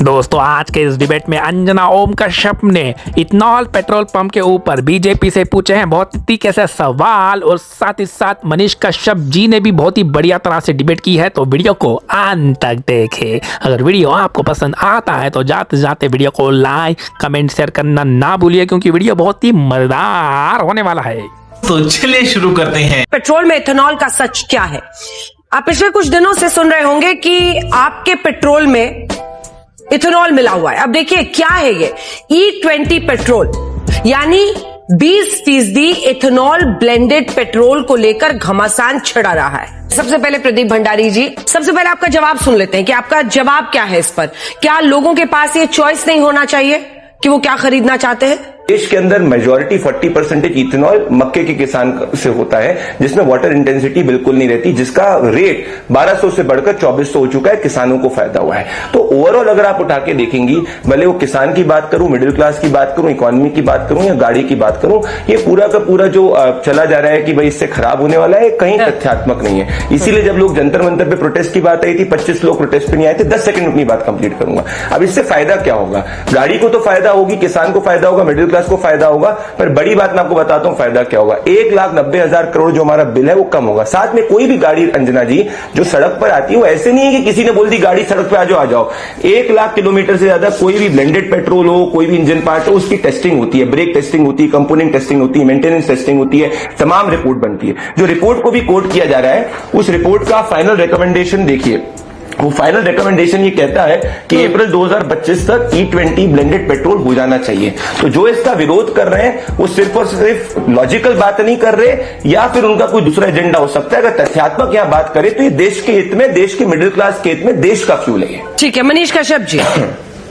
दोस्तों आज के इस डिबेट में अंजना ओम कश्यप ने इथनॉल पेट्रोल पंप के ऊपर बीजेपी से पूछे हैं बहुत ही कैसे सवाल, और साथ ही साथ मनीष कश्यप जी ने भी बहुत ही बढ़िया तरह से डिबेट की है। तो वीडियो को अंत तक देखें। अगर वीडियो आपको पसंद आता है तो जाते जाते वीडियो को लाइक कमेंट शेयर करना ना भूलिए, क्योंकि वीडियो बहुत ही मजेदार होने वाला है। तो चलिए शुरू करते हैं। पेट्रोल में इथेनॉल का सच क्या है? आप पिछले कुछ दिनों से सुन रहे होंगे कि आपके पेट्रोल में इथेनॉल मिला हुआ है। अब देखिए क्या है ये E20 पेट्रोल, यानी 20% इथेनॉल ब्लेंडेड पेट्रोल को लेकर घमासान छिड़ा रहा है। सबसे पहले प्रदीप भंडारी जी, सबसे पहले आपका जवाब सुन लेते हैं कि आपका जवाब क्या है इस पर। क्या लोगों के पास ये चॉइस नहीं होना चाहिए कि वो क्या खरीदना चाहते हैं? देश के अंदर मेजॉरिटी 40% इथेनॉल मक्के के किसान से होता है, जिसमें वाटर इंटेंसिटी बिल्कुल नहीं रहती, जिसका रेट 1200 से बढ़कर 2400 हो चुका है। किसानों को फायदा हुआ है। तो ओवरऑल अगर आप उठा के देखेंगी, भले वो किसान की बात करूं, मिडिल क्लास की बात करूं, इकोनॉमी की बात करूं या गाड़ी की बात करूं, ये पूरा का पूरा जो चला जा रहा है कि भाई इससे खराब होने वाला है, कहीं तथ्यात्मक नहीं है। इसीलिए जब लोग जंतर मंतर पे प्रोटेस्ट की बात आई थी, 25 लोग प्रोटेस्ट पे नहीं आए थे। 10 सेकंड अपनी बात कंप्लीट करूंगा। अब इससे फायदा क्या होगा? गाड़ी को तो फायदा होगी, किसान को फायदा होगा, मिडिल क्लास को फायदा होगा, पर बड़ी बात मैं आपको बताता हूं फायदा क्या होगा। 1,90,000 करोड़ जो हमारा बिल है वो कम होगा। साथ में कोई भी गाड़ी अंजना जी जो सड़क पर आती है, वो ऐसे नहीं है कि किसी ने बोल दी गाड़ी सड़क पे आ जाओ। 1 लाख किलोमीटर से ज्यादा कोई भी ब्लेंडेड पेट्रोल हो, कोई भी इंजन पार्ट हो, उसकी टेस्टिंग होती है, ब्रेक टेस्टिंग होती है, कंपोनेंट टेस्टिंग होती है, मेंटेनेंस टेस्टिंग होती है, तमाम रिपोर्ट बनती है। जो रिपोर्ट को भी कोट किया जा रहा है, उस रिपोर्ट का फाइनल रिकमेंडेशन देखिए। वो फाइनल रिकमेंडेशन ये कहता है कि अप्रैल 2025 तक E20 ब्लेंडेड पेट्रोल हो जाना चाहिए। तो जो इसका विरोध कर रहे हैं वो सिर्फ और सिर्फ लॉजिकल बात नहीं कर रहे, या फिर उनका कोई दूसरा एजेंडा हो सकता है। अगर तथ्यात्मक यहां बात करें तो ये देश के हित में, देश के मिडिल क्लास के हित में, देश का फ्यूल है। ठीक है मनीष कश्यप जी,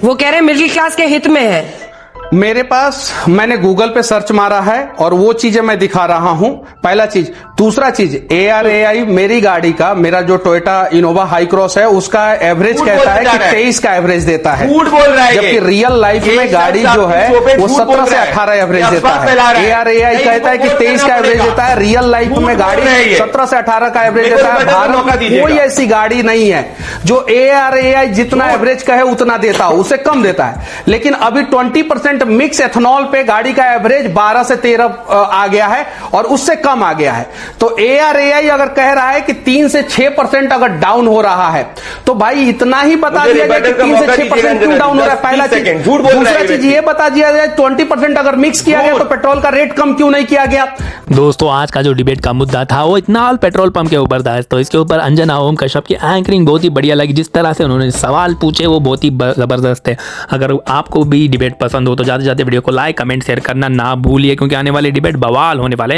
वो कह रहे हैं मिडिल क्लास के हित में है। मेरे पास मैंने गूगल पे सर्च मारा है और वो चीजें मैं दिखा रहा हूं। पहला चीज। दूसरा चीज, ARAI मेरी गाड़ी का, मेरा जो टोयोटा इनोवा हाई क्रॉस है, उसका एवरेज कहता है कि 23 का एवरेज देता है। झूठ बोल रहा है, जबकि रियल लाइफ में गाड़ी जो है वो 17 से 18 एवरेज देता है। ARAI कहता है कि 23 का एवरेज देता है, रियल लाइफ में गाड़ी 17 से 18 का एवरेज देता है। भारत में कोई ऐसी गाड़ी नहीं है जो ARAI जितना एवरेज कहे उतना देता हो, उससे कम देता है। लेकिन अभी 20% मिक्स एथनॉल पे गाड़ी का एवरेज 12 से 13 आ गया है और उससे कम आ गया है। तो ARAI अगर कह रहा है कि 3 से 6% अगर डाउन हो रहा है, तो भाई इतना ही बता दिया जाए कि 3 से 6% क्यों डाउन हो रहा है। पहला चीज। दूसरा चीज ये बता दिया जाए 20% अगर मिक्स किया गया तो पेट्रोल का रेट कम क्यों नहीं किया गया। दोस्तों आज का जो डिबेट का मुद्दा था वो इथनॉल पेट्रोल पंप के ऊपर था। तो इसके ऊपर अंजना ओम कश्यप की एंकरिंग बहुत ही बढ़िया लगी। जिस तरह से उन्होंने सवाल पूछे वो बहुत ही जबरदस्त है। अगर आपको भी डिबेट पसंद हो तो जाते जाते वीडियो को लाइक कमेंट शेयर करना ना भूलिए, क्योंकि आने वाले डिबेट बवाल होने वाले हैं।